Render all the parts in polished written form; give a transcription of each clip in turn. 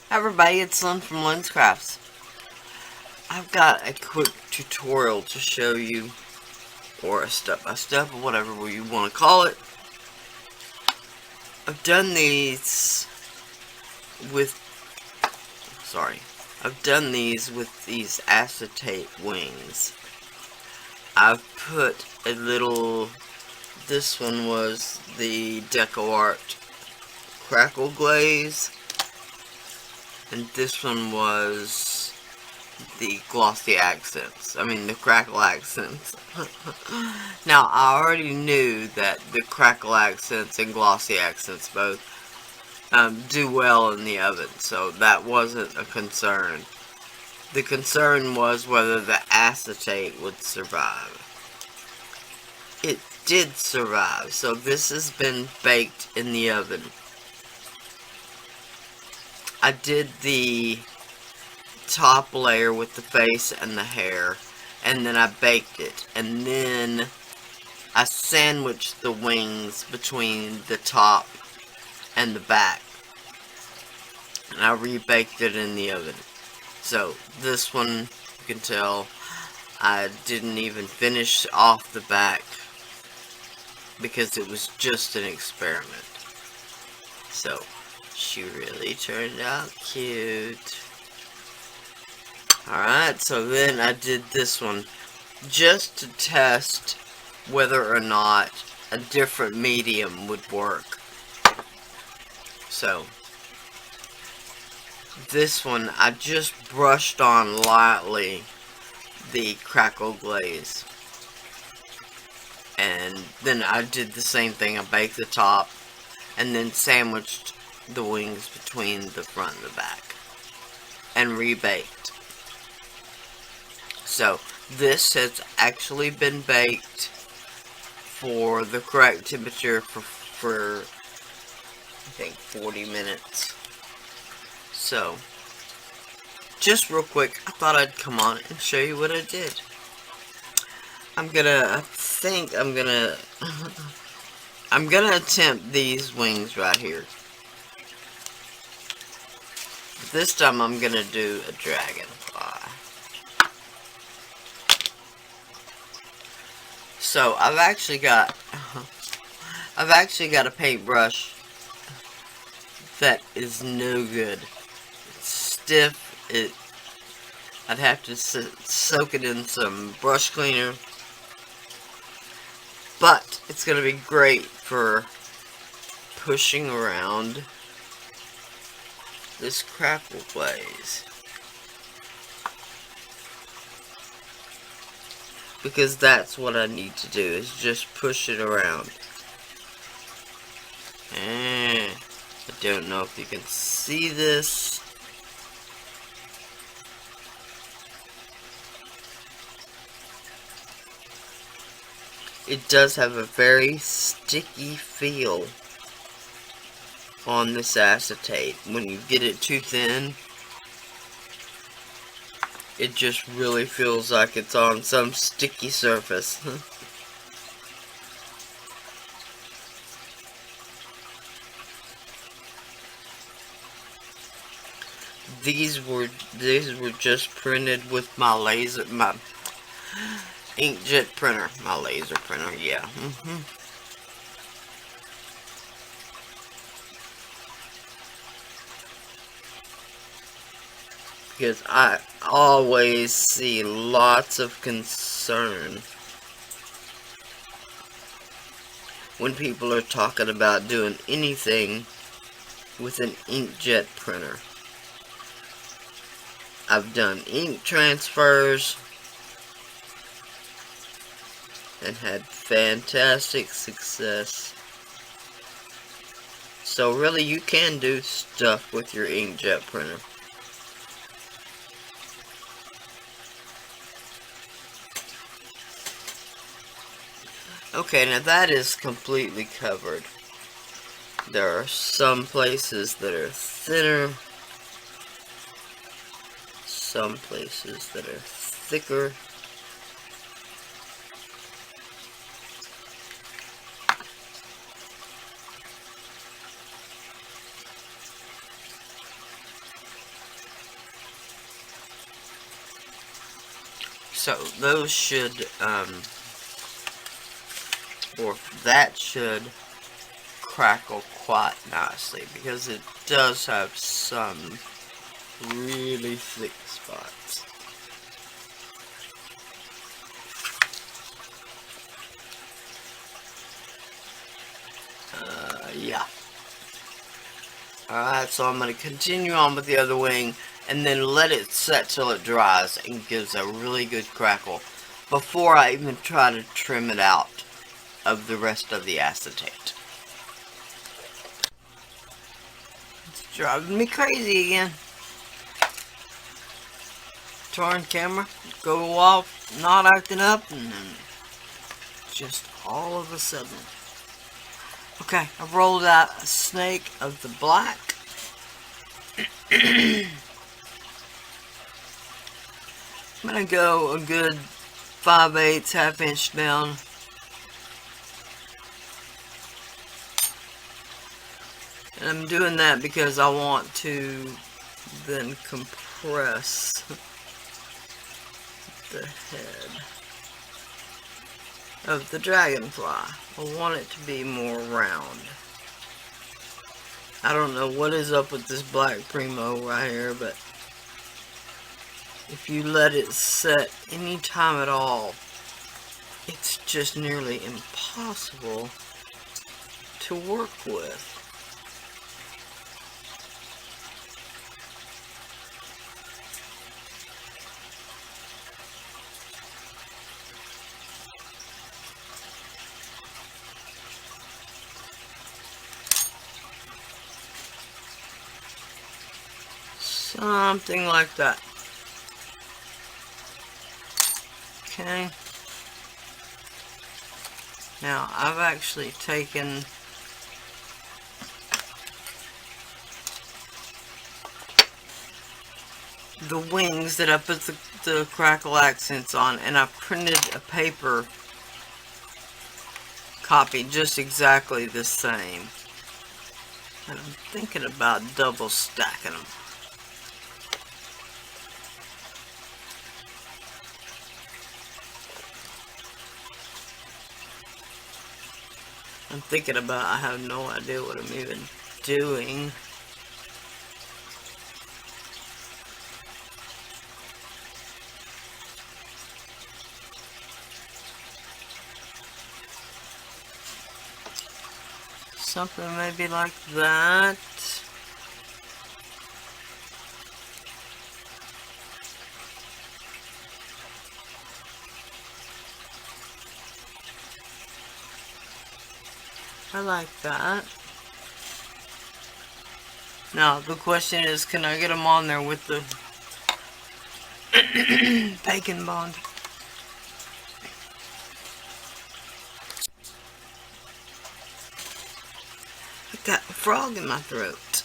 Hi everybody, it's Lyn from Lyn's Crafts. I've got a quick tutorial to show you, or a step-by-step, or whatever you want to call it. I've done these with these acetate wings. I've put a little, this one was the Deco Art Crackle Glaze, and this one was the glossy accents. The crackle accents. Now, I already knew that the crackle accents and glossy accents both do well in the oven, so that wasn't a concern. The concern was whether the acetate would survive. It did survive, so this has been baked in the oven. I did the top layer with the face and the hair, and then I baked it, and then I sandwiched the wings between the top and the back, and I rebaked it in the oven. So this one, you can tell I didn't even finish off the back because it was just an experiment. So she really turned out cute. Alright, so then I did this one just to test whether or not a different medium would work. So this one I just brushed on lightly the crackle glaze, and then I did the same thing. I baked the top and then sandwiched the wings between the front and the back and rebaked. So this has actually been baked for the correct temperature for I think 40 minutes. So just real quick, I thought I'd come on and show you what I did. I'm gonna attempt these wings right here. This time I'm gonna do a dragonfly. So I've actually got a paintbrush that is no good. It's stiff. I'd have to soak it in some brush cleaner, but it's gonna be great for pushing around this crackle glaze, because that's what I need to do, is just push it around. And I don't know if you can see this. It does have a very sticky feel on this acetate. When you get it too thin, it just really feels like it's on some sticky surface. These were just printed with my inkjet printer, my laser printer, yeah. Because I always see lots of concern when people are talking about doing anything with an inkjet printer. I've done ink transfers and had fantastic success. So really, you can do stuff with your inkjet printer. Okay, now that is completely covered. There are some places that are thinner, some places that are thicker. So those should, or that should crackle quite nicely, because it does have some really thick spots. Yeah. Alright, so I'm going to continue on with the other wing, and then let it set till it dries and gives a really good crackle before I even try to trim it out of the rest of the acetate. It's driving me crazy again. Turn camera, go off, not acting up, and then just all of a sudden. Okay, I've rolled out a snake of the black. I'm going to go a good 5/8, ½ inch down. And I'm doing that because I want to then compress the head of the dragonfly. I want it to be more round. I don't know what is up with this black Primo right here, but if you let it set any time at all, it's just nearly impossible to work with. Something like that. Okay. Now, I've actually taken the wings that I put the crackle accents on, and I printed a paper copy just exactly the same. And I'm thinking about double stacking them. I have no idea what I'm even doing. Something maybe like that. I like that. Now, the question is, can I get them on there with the bacon bond? I got a frog in my throat.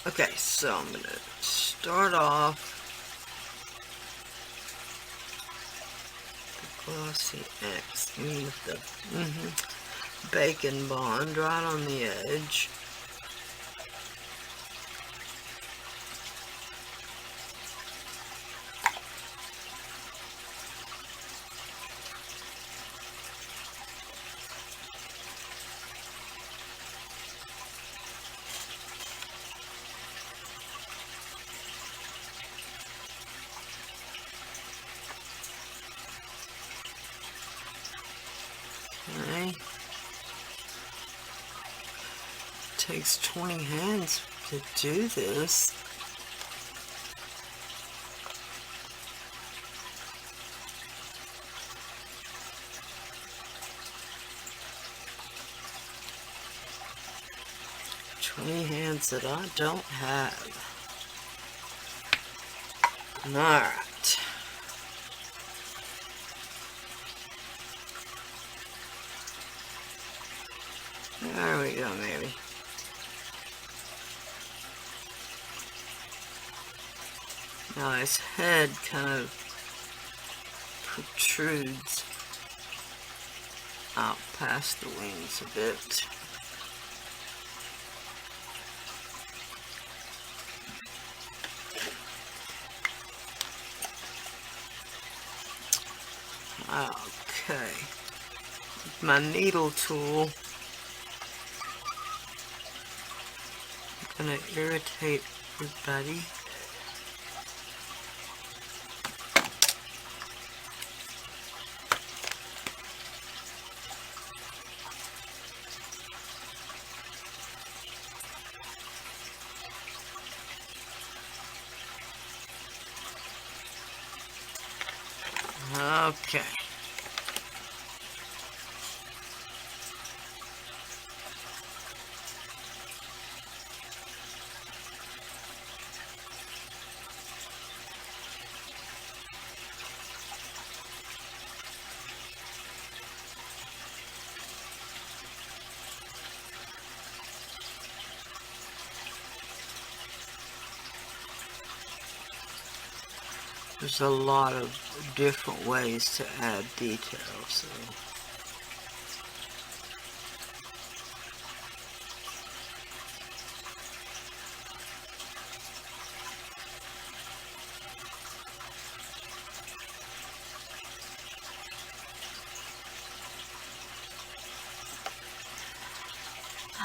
Okay, so I'm going to start off the glossy X with the bacon bond right on the edge. Okay. Takes 20 hands to do this. Hands that I don't have. Alright. There we go, maybe. Now his head kind of protrudes out past the wings a bit. Okay, with my needle tool, I'm going to irritate everybody. Okay. There's a lot of different ways to add details. So.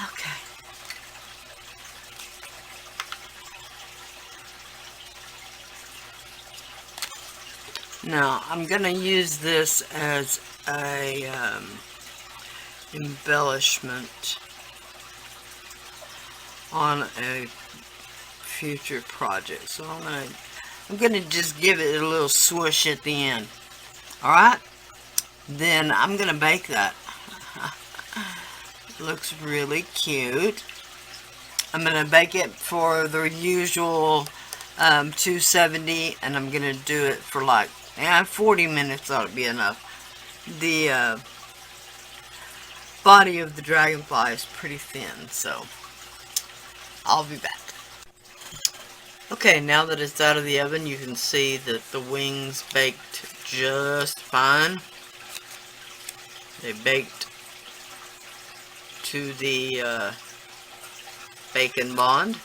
Okay. Now, I'm going to use this as a embellishment on a future project. So I'm gonna just give it a little swoosh at the end. Alright? Then I'm gonna bake that. Looks really cute. I'm gonna bake it for the usual 270, and I'm gonna do it for like 40 minutes ought to be enough. The body of the Dragonfly is pretty thin, so I'll be back. Okay, now that it's out of the oven, you can see that the wings baked just fine. They baked to the bacon bond.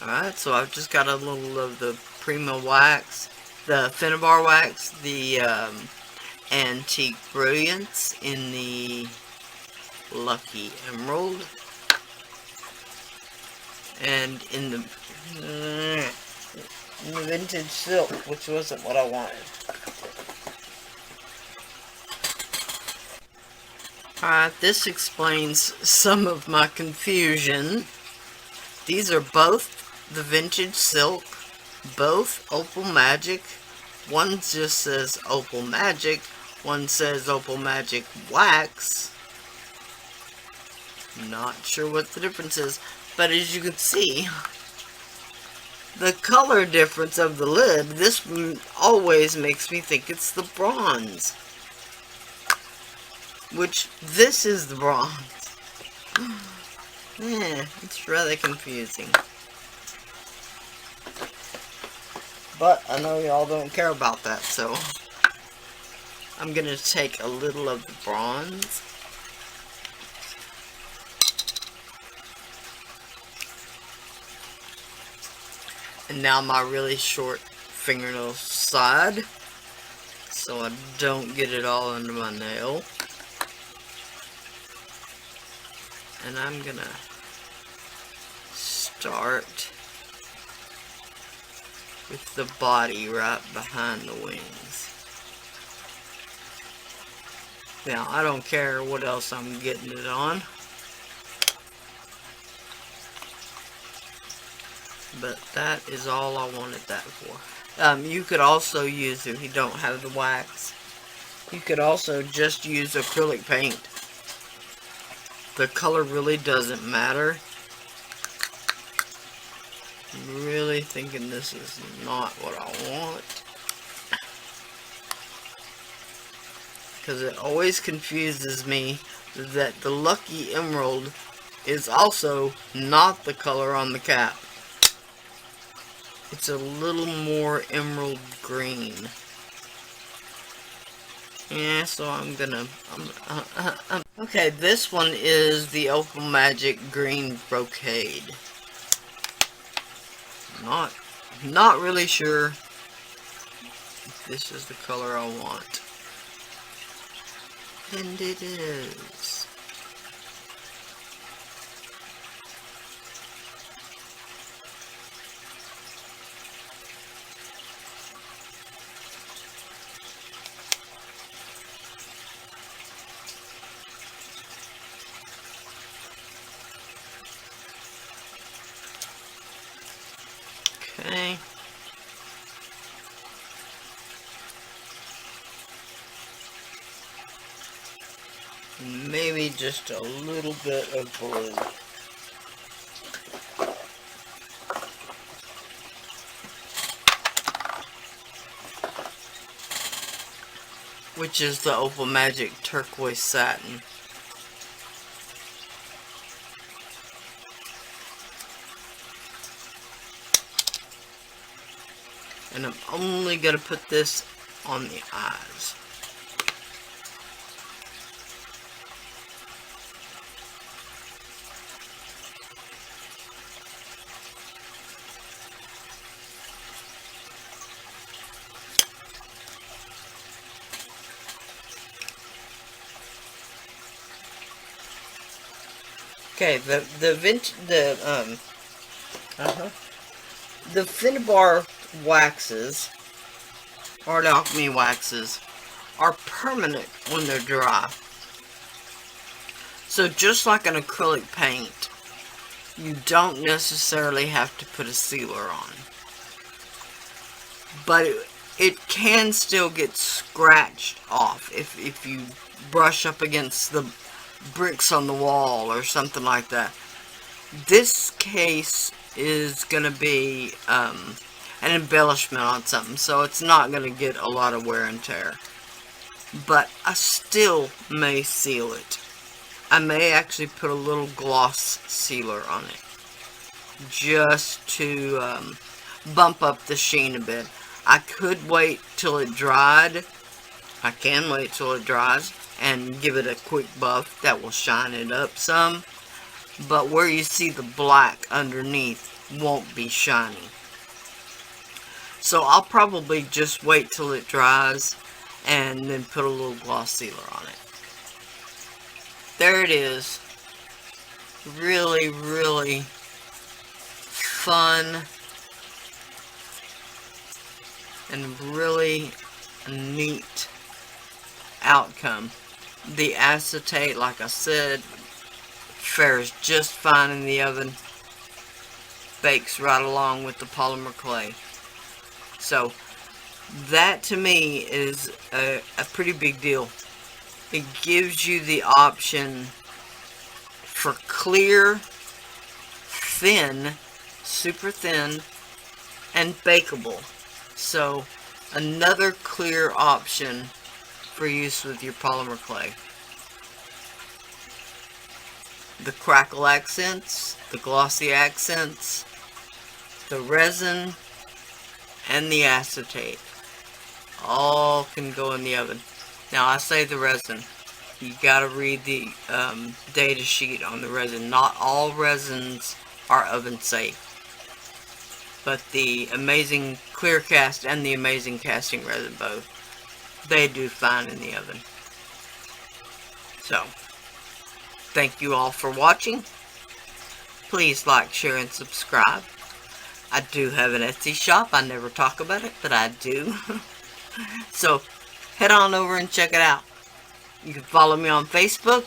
Alright, so I've just got a little of the Prima wax, the Finnabar wax, the Antique Brilliance in the Lucky Emerald, and in the Vintage Silk, which wasn't what I wanted. Alright, this explains some of my confusion. These are both the Vintage Silk, both Opal Magic. One just says Opal Magic, one says Opal Magic Wax. Not sure what the difference is, but as you can see, the color difference of the lid, this always makes me think it's the bronze. Which, this is the bronze. Yeah, it's rather confusing. But I know y'all don't care about that, so I'm gonna take a little of the bronze. And now my really short fingernail side, so I don't get it all under my nail. And I'm gonna start with the body right behind the wings. Now, I don't care what else I'm getting it on, but that is all I wanted that for. You could also use, if you don't have the wax, you could also just use acrylic paint. The color really doesn't matter. I'm really thinking this is not what I want, because it always confuses me that the Lucky Emerald is also not the color on the cap. It's a little more emerald green. Yeah, so I'm gonna... Okay, this one is the Opal Magic Green Brocade. Not really sure this is the color I want. And it is. Okay. Maybe just a little bit of blue. Which is the Opal Magic Turquoise Satin. And I'm only going to put this on the eyes. Okay, the Finnabar waxes, Art Alchemy waxes, are permanent when they're dry. So just like an acrylic paint, you don't necessarily have to put a sealer on. But it can still get scratched off if you brush up against the bricks on the wall or something like that. This case is going to be an embellishment on something, so it's not going to get a lot of wear and tear. But I still may seal it. I may actually put a little gloss sealer on it, just to bump up the sheen a bit. I could wait till it dried. I can wait till it dries and give it a quick buff. That will shine it up some. But where you see the black underneath won't be shiny. So I'll probably just wait till it dries and then put a little gloss sealer on it. There it is. Really, really fun and really neat outcome. The acetate, like I said, fares just fine in the oven. Bakes right along with the polymer clay. So that to me is a pretty big deal. It gives you the option for clear, thin, super thin, and bakeable. So another clear option for use with your polymer clay. The crackle accents, the glossy accents, the resin, and the acetate all can go in the oven. Now I say the resin, you gotta read the data sheet on the resin. Not all resins are oven safe, but the Amazing Clear Cast and the Amazing Casting Resin both, they do fine in the oven. So, thank you all for watching. Please like, share, and subscribe. I do have an Etsy shop. I never talk about it, but I do. So, head on over and check it out. You can follow me on Facebook,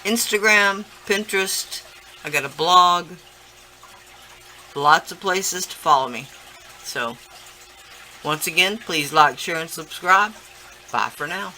Instagram, Pinterest. I got a blog. Lots of places to follow me. So, once again, please like, share, and subscribe. Bye for now.